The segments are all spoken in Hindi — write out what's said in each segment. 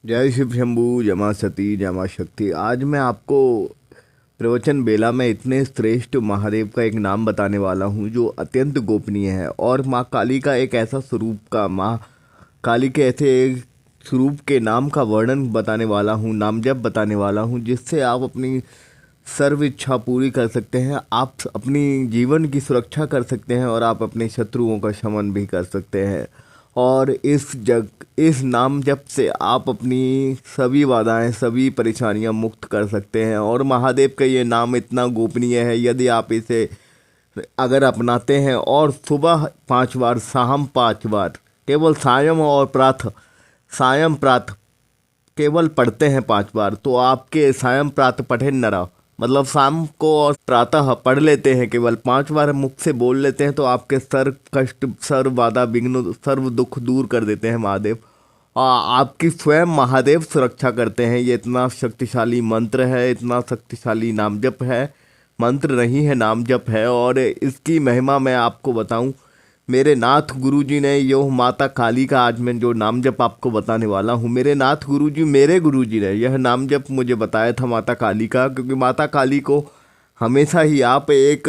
जय शिव शंभू, जय मां सती, जय मां शक्ति। आज मैं आपको प्रवचन बेला में इतने श्रेष्ठ महादेव का एक नाम बताने वाला हूँ जो अत्यंत गोपनीय है, और माँ काली का एक ऐसा स्वरूप का, माँ काली के ऐसे एक स्वरूप के नाम का वर्णन बताने वाला हूँ, नाम जप बताने वाला हूँ, जिससे आप अपनी सर्व इच्छा पूरी कर सकते हैं, आप अपनी जीवन की सुरक्षा कर सकते हैं और आप अपने शत्रुओं का शमन भी कर सकते हैं। और इस नाम जप से आप अपनी सभी बाधाएं, सभी परेशानियां मुक्त कर सकते हैं। और महादेव का ये नाम इतना गोपनीय है, यदि आप इसे अगर अपनाते हैं और सुबह 5 बार, शाम 5 बार, केवल सायं प्रातः केवल पढ़ते हैं 5 बार, तो आपके सायं प्रातः पठे नरा, मतलब शाम को और प्रातः पढ़ लेते हैं, केवल 5 बार मुख से बोल लेते हैं, तो आपके सर्व कष्ट, सर्व बाधा, विघ्न, सर्व दुख दूर कर देते हैं महादेव। और आपकी स्वयं महादेव सुरक्षा करते हैं। ये इतना शक्तिशाली मंत्र है, इतना शक्तिशाली नाम जप है, मंत्र नहीं है नाम जप है। और इसकी महिमा मैं आपको बताऊं, मेरे नाथ गुरुजी ने, यो माता काली का आज मैं जो नाम जप आपको बताने वाला हूँ, मेरे नाथ गुरुजी, मेरे गुरुजी ने यह नाम जप मुझे बताया था माता काली का। क्योंकि माता काली को हमेशा ही आप एक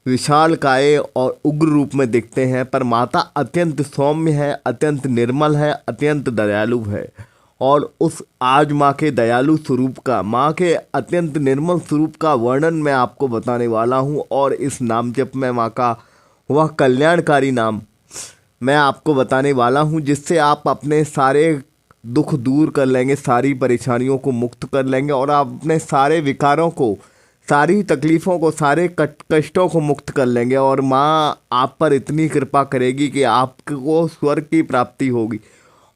विशाल काय और उग्र रूप में दिखते हैं, पर माता अत्यंत सौम्य है, अत्यंत निर्मल है, अत्यंत दयालु है। और उस आज माँ के दयालु स्वरूप का, माँ के अत्यंत निर्मल स्वरूप का वर्णन मैं आपको बताने वाला हूँ। और इस नाम जप में माँ का वह कल्याणकारी नाम मैं आपको बताने वाला हूँ, जिससे आप अपने सारे दुख दूर कर लेंगे, सारी परेशानियों को मुक्त कर लेंगे, और आप अपने सारे विकारों को, सारी तकलीफ़ों को, सारे कष्टों को मुक्त कर लेंगे। और माँ आप पर इतनी कृपा करेगी कि आपको स्वर्ग की प्राप्ति होगी।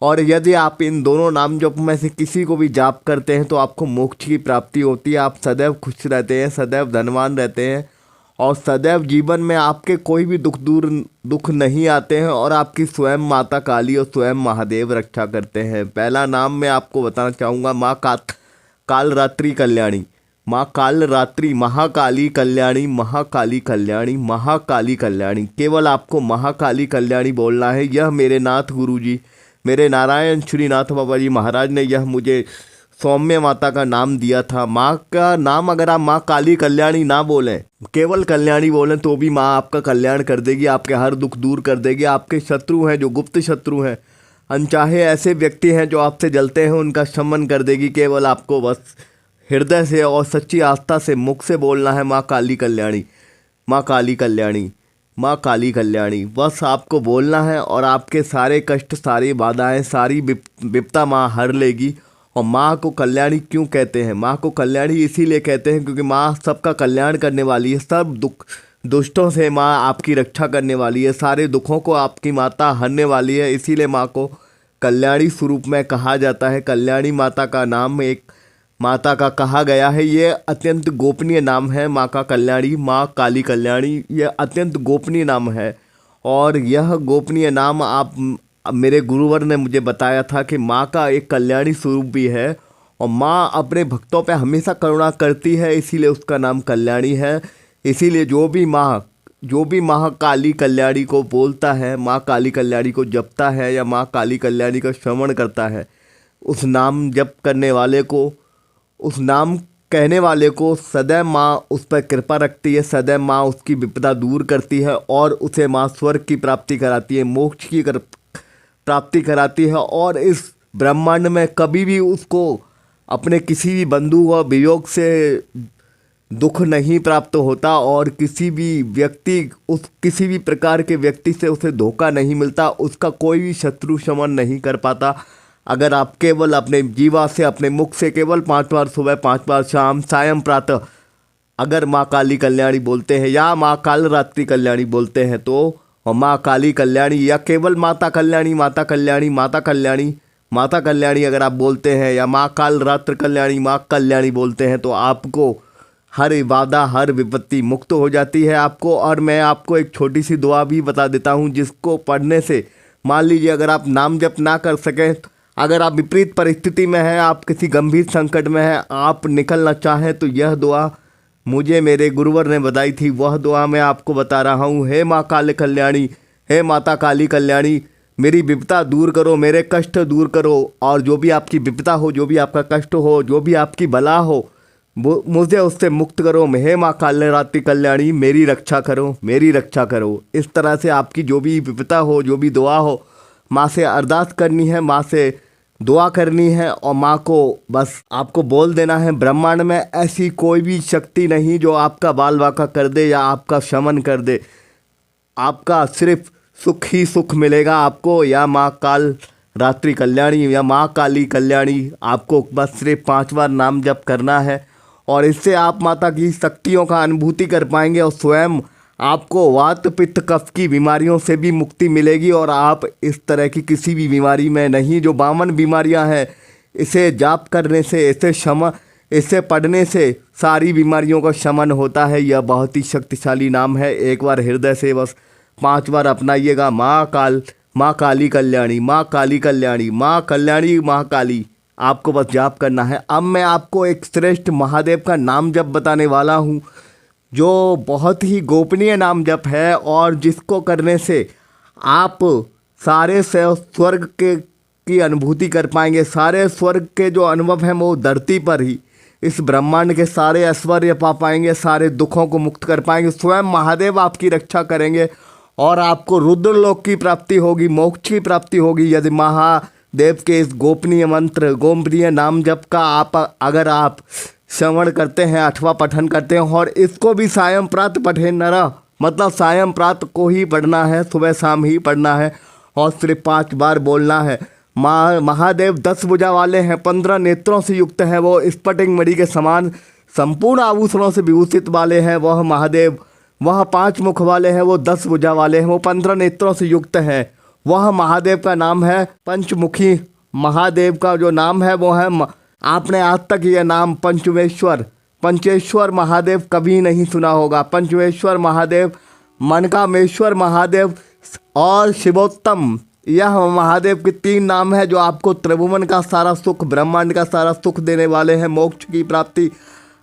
और यदि आप इन दोनों नाम जप में से किसी को भी जाप करते हैं तो आपको मोक्ष की प्राप्ति होती है। आप सदैव खुश रहते हैं, सदैव धनवान रहते हैं, और सदैव जीवन में आपके कोई भी दुख नहीं आते हैं, और आपकी स्वयं माता काली और स्वयं महादेव रक्षा करते हैं। पहला नाम मैं आपको बताना चाहूँगा, माँ काल रात्रि कल्याणी। माँ काल रात्रि महाकाली कल्याणी, महाकाली कल्याणी, महाकाली कल्याणी। केवल आपको महाकाली कल्याणी बोलना है। यह मेरे नाथ गुरुजी, मेरे नारायण श्रीनाथ बाबा जी महाराज ने यह मुझे सौम्य माता का नाम दिया था। माँ का नाम अगर आप माँ काली कल्याणी ना बोलें, केवल कल्याणी बोलें, तो भी माँ आपका कल्याण कर देगी, आपके हर दुख दूर कर देगी। आपके शत्रु हैं, जो गुप्त शत्रु हैं, अनचाहे ऐसे व्यक्ति हैं जो आपसे जलते हैं, उनका शमन कर देगी। केवल आपको बस हृदय से और सच्ची आस्था से मुख से बोलना है, माँ काली कल्याणी, माँ काली कल्याणी, माँ काली कल्याणी। बस आपको बोलना है और आपके सारे कष्ट, सारी बाधाएं, सारी विपदा माँ हर लेगी। और माँ को कल्याणी क्यों कहते हैं? माँ को कल्याणी इसीलिए कहते हैं क्योंकि माँ सबका कल्याण करने वाली है, सब दुष्टों से माँ आपकी रक्षा करने वाली है, सारे दुखों को आपकी माता हरने वाली है। इसीलिए माँ को कल्याणी स्वरूप में कहा जाता है। कल्याणी माता का नाम एक माता का कहा गया है। ये अत्यंत गोपनीय नाम है माँ का, कल्याणी, माँ काली कल्याणी। ये अत्यंत गोपनीय नाम है, और यह गोपनीय नाम आप, मेरे गुरुवर ने मुझे बताया था कि माँ का एक कल्याणी स्वरूप भी है, और माँ अपने भक्तों पे हमेशा करुणा करती है, इसीलिए उसका नाम कल्याणी है। इसीलिए जो भी माँ काली कल्याणी को बोलता है, माँ काली कल्याणी को जपता है, या माँ काली कल्याणी का श्रवण करता है, उस नाम जप करने वाले को, उस नाम कहने वाले को सदैव माँ उस पर कृपा रखती है, सदैव माँ उसकी विपदा दूर करती है, और उसे माँ स्वर्ग की प्राप्ति कराती है, मोक्ष की प्राप्ति कराती है। और इस ब्रह्मांड में कभी भी उसको अपने किसी भी बंधु व वियोग से दुख नहीं प्राप्त होता, और किसी भी प्रकार के व्यक्ति से उसे धोखा नहीं मिलता, उसका कोई भी शत्रु शमन नहीं कर पाता। अगर आप केवल अपने जीवा से, अपने मुख से केवल 5 बार सुबह, 5 बार शाम, सायं प्रातः अगर माँ काली कल्याणी बोलते हैं, या माँ काल रात्रि कल्याणी बोलते हैं, तो और माँ काली कल्याणी, या केवल माता कल्याणी, माता कल्याणी, माता कल्याणी, माता कल्याणी अगर आप बोलते हैं, या माँ काल रात्रि कल्याणी, माँ कल्याणी बोलते हैं, तो आपको हर बाधा, हर विपत्ति मुक्त हो जाती है आपको। और मैं आपको एक छोटी सी दुआ भी बता देता हूँ, जिसको पढ़ने से, मान लीजिए अगर आप नाम जप ना कर सकें, अगर आप विपरीत परिस्थिति में हैं, आप किसी गंभीर संकट में हैं, आप निकलना चाहें, तो यह दुआ मुझे मेरे गुरुवर ने बताई थी, वह दुआ मैं आपको बता रहा हूँ। हे माँ काली कल्याणी, हे माता काली कल्याणी, मेरी विपदा दूर करो, मेरे कष्ट दूर करो, और जो भी आपकी विपदा हो, जो भी आपका कष्ट हो, जो भी आपकी बला हो, वो मुझे उससे मुक्त करो। हे माँ कालरात्रि कल्याणी, मेरी रक्षा करो, मेरी रक्षा करो। इस तरह से आपकी जो भी विपदा हो, जो भी दुआ हो, माँ से अरदास करनी है, माँ से दुआ करनी है, और माँ को बस आपको बोल देना है, ब्रह्मांड में ऐसी कोई भी शक्ति नहीं जो आपका बाल बाका कर दे या आपका शमन कर दे। आपका सिर्फ सुख ही सुख मिलेगा आपको। या माँ काल रात्रि कल्याणी या माँ काली कल्याणी, आपको बस सिर्फ 5 बार नाम जप करना है, और इससे आप माता की शक्तियों का अनुभूति कर पाएंगे, और स्वयं आपको वात पित्त कफ की बीमारियों से भी मुक्ति मिलेगी, और आप इस तरह की किसी भी बीमारी में नहीं, जो 52 बीमारियां हैं, इसे जाप करने से, इसे पढ़ने से सारी बीमारियों का शमन होता है। यह बहुत ही शक्तिशाली नाम है। एक बार हृदय से बस 5 बार अपनाइएगा, माँ काली कल्याणी, माँ काली कल्याणी, माँ कल्याणी, माँ काली। आपको बस जाप करना है। अब मैं आपको एक श्रेष्ठ महादेव का नाम जप बताने वाला हूँ, जो बहुत ही गोपनीय नाम जप है, और जिसको करने से आप सारे स्वर्ग की अनुभूति कर पाएंगे। सारे स्वर्ग के जो अनुभव हैं वो धरती पर ही, इस ब्रह्मांड के सारे ऐश्वर्य पा पाएंगे, सारे दुखों को मुक्त कर पाएंगे। स्वयं महादेव आपकी रक्षा करेंगे, और आपको रुद्रलोक की प्राप्ति होगी, मोक्ष की प्राप्ति होगी, यदि महादेव के इस गोपनीय मंत्र, गोपनीय नाम जप का अगर आप श्रवण करते हैं अथवा पठन करते हैं। और इसको भी सायं प्रातः पठे नरा, मतलब सायं प्रातः को ही पढ़ना है, सुबह शाम ही पढ़ना है, और सिर्फ 5 बार बोलना है। महादेव 10 भुजा वाले हैं, 15 नेत्रों से युक्त हैं, वो स्फटिक मणि के समान संपूर्ण आभूषणों से विभूषित वाले हैं वह महादेव। वह 5 मुख वाले हैं, वो 10 भुजा वाले हैं, वो 15 नेत्रों से युक्त हैं। वह महादेव का नाम है पंचमुखी। महादेव का जो नाम है वो है, आपने आज तक यह नाम पंचेश्वर महादेव कभी नहीं सुना होगा। पंचमेश्वर महादेव, मनकामेश्वर महादेव और शिवोत्तम, यह महादेव के 3 नाम है जो आपको त्रिभुवन का सारा सुख, ब्रह्मांड का सारा सुख देने वाले हैं, मोक्ष की प्राप्ति,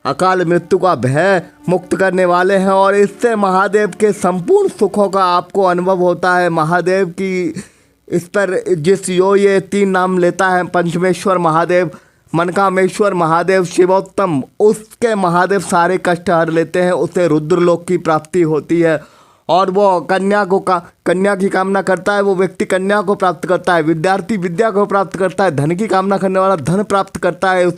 अकाल मृत्यु का भय मुक्त करने वाले हैं, और इससे महादेव के संपूर्ण सुखों का आपको अनुभव होता है। महादेव की इस पर ये 3 नाम लेता है, पंचमेश्वर महादेव, मनकामेश्वर महादेव, शिवोत्तम, उसके महादेव सारे कष्ट हर लेते हैं, उसे रुद्रलोक की प्राप्ति होती है, और वो कन्या की कामना करता है, वो व्यक्ति कन्या को प्राप्त करता है, विद्यार्थी विद्या को प्राप्त करता है, धन की कामना करने वाला धन प्राप्त करता है,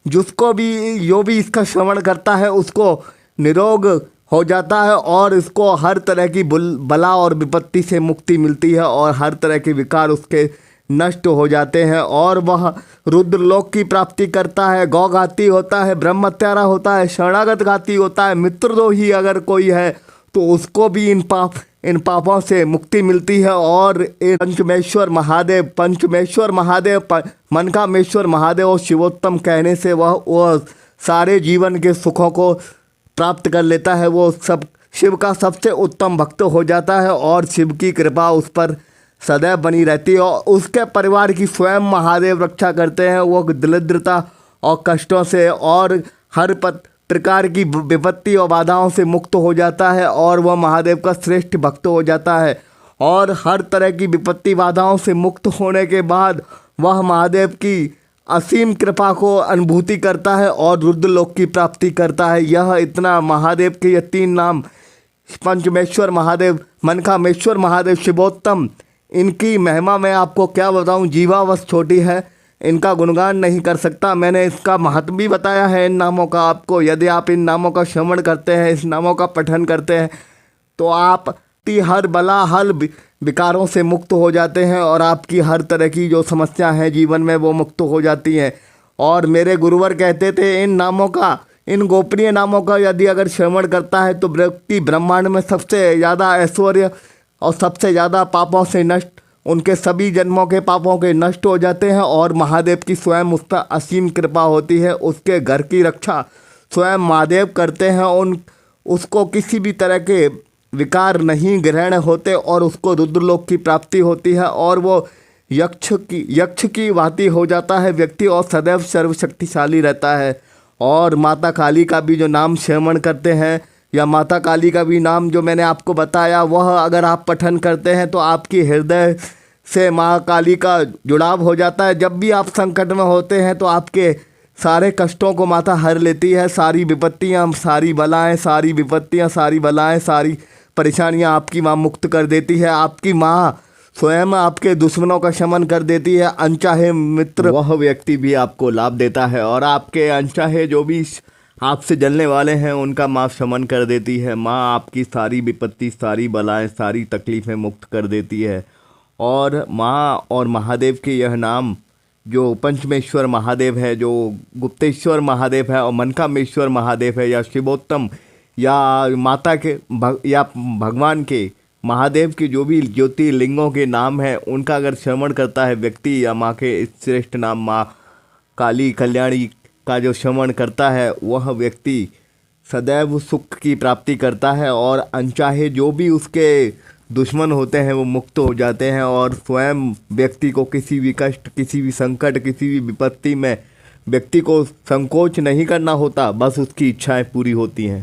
जिसको भी जो भी इसका श्रवण करता है उसको निरोग हो जाता है, और इसको हर तरह की बला और विपत्ति से मुक्ति मिलती है, और हर तरह के विकार उसके नष्ट हो जाते हैं, और वह रुद्रलोक की प्राप्ति करता है। गौघाती होता है, ब्रह्मत्यारा होता है, शरणागत घाती होता है, मित्रद्रोही अगर कोई है तो उसको भी इन पापों से मुक्ति मिलती है। और पंचमेश्वर महादेव, मनकामेश्वर महादेव और शिवोत्तम कहने से वह सारे जीवन के सुखों को प्राप्त कर लेता है। वो सब शिव का सबसे उत्तम भक्त हो जाता है, और शिव की कृपा उस पर सदैव बनी रहती है, और उसके परिवार की स्वयं महादेव रक्षा करते हैं। वो दरिद्रता और कष्टों से और हर प्रकार की विपत्ति और बाधाओं से मुक्त हो जाता है, और वह महादेव का श्रेष्ठ भक्त हो जाता है। और हर तरह की विपत्ति बाधाओं से मुक्त होने के बाद वह महादेव की असीम कृपा को अनुभूति करता है और रुद्रलोक की प्राप्ति करता है। यह इतना महादेव के ये 3 नाम, पंचमेश्वर महादेव, मनकामेश्वर महादेव, शिवोत्तम, इनकी महिमा मैं आपको क्या बताऊं, जीवावश छोटी है, इनका गुणगान नहीं कर सकता। मैंने इसका महत्व भी बताया है इन नामों का आपको। यदि आप इन नामों का श्रवण करते हैं, इस नामों का पठन करते हैं, तो आप हर बला हर विकारों से मुक्त हो जाते हैं, और आपकी हर तरह की जो समस्या है जीवन में वो मुक्त हो जाती हैं। और मेरे गुरुवर कहते थे इन गोपनीय नामों का यदि अगर श्रवण करता है तो व्यक्ति ब्रह्मांड में सबसे ज़्यादा ऐश्वर्य और सबसे ज़्यादा पापों से नष्ट, उनके सभी जन्मों के पापों के नष्ट हो जाते हैं, और महादेव की स्वयं उस पर असीम कृपा होती है। उसके घर की रक्षा स्वयं महादेव करते हैं। उसको किसी भी तरह के विकार नहीं ग्रहण होते, और उसको रुद्रलोक की प्राप्ति होती है, और वो यक्ष की भांति हो जाता है व्यक्ति, और सदैव सर्वशक्तिशाली रहता है। और माता काली का भी जो नाम श्रवण करते हैं, या माता काली का भी नाम जो मैंने आपको बताया, वह अगर आप पठन करते हैं तो आपकी हृदय से माँ काली का जुड़ाव हो जाता है। जब भी आप संकट में होते हैं तो आपके सारे कष्टों को माता हर लेती है। सारी विपत्तियाँ, सारी बलाएँ, सारी विपत्तियाँ, सारी बलाएँ, सारी परेशानियाँ आपकी माँ मुक्त कर देती है। आपकी माँ स्वयं आपके दुश्मनों का शमन कर देती है। अनचाहे मित्र वह व्यक्ति भी आपको लाभ देता है और आपके अनचाहे जो भी आपसे जलने वाले हैं उनका माँ शमन कर देती है। माँ आपकी सारी विपत्ति, सारी बलाएं, सारी तकलीफ़ें मुक्त कर देती है। और माँ और महादेव के यह नाम जो पंचमेश्वर महादेव है, जो गुप्तेश्वर महादेव है और मनकामेश्वर महादेव है, या शिवोत्तम या माता के या भगवान के महादेव के जो भी ज्योतिर्लिंगों के नाम हैं उनका अगर श्रवण करता है व्यक्ति, या माँ के श्रेष्ठ नाम माँ काली कल्याणी का जो श्रवण करता है वह व्यक्ति सदैव सुख की प्राप्ति करता है और अनचाहे जो भी उसके दुश्मन होते हैं वो मुक्त हो जाते हैं। और स्वयं व्यक्ति को किसी भी कष्ट, किसी भी संकट, किसी भी विपत्ति में व्यक्ति को संकोच नहीं करना होता, बस उसकी इच्छाएं पूरी होती हैं।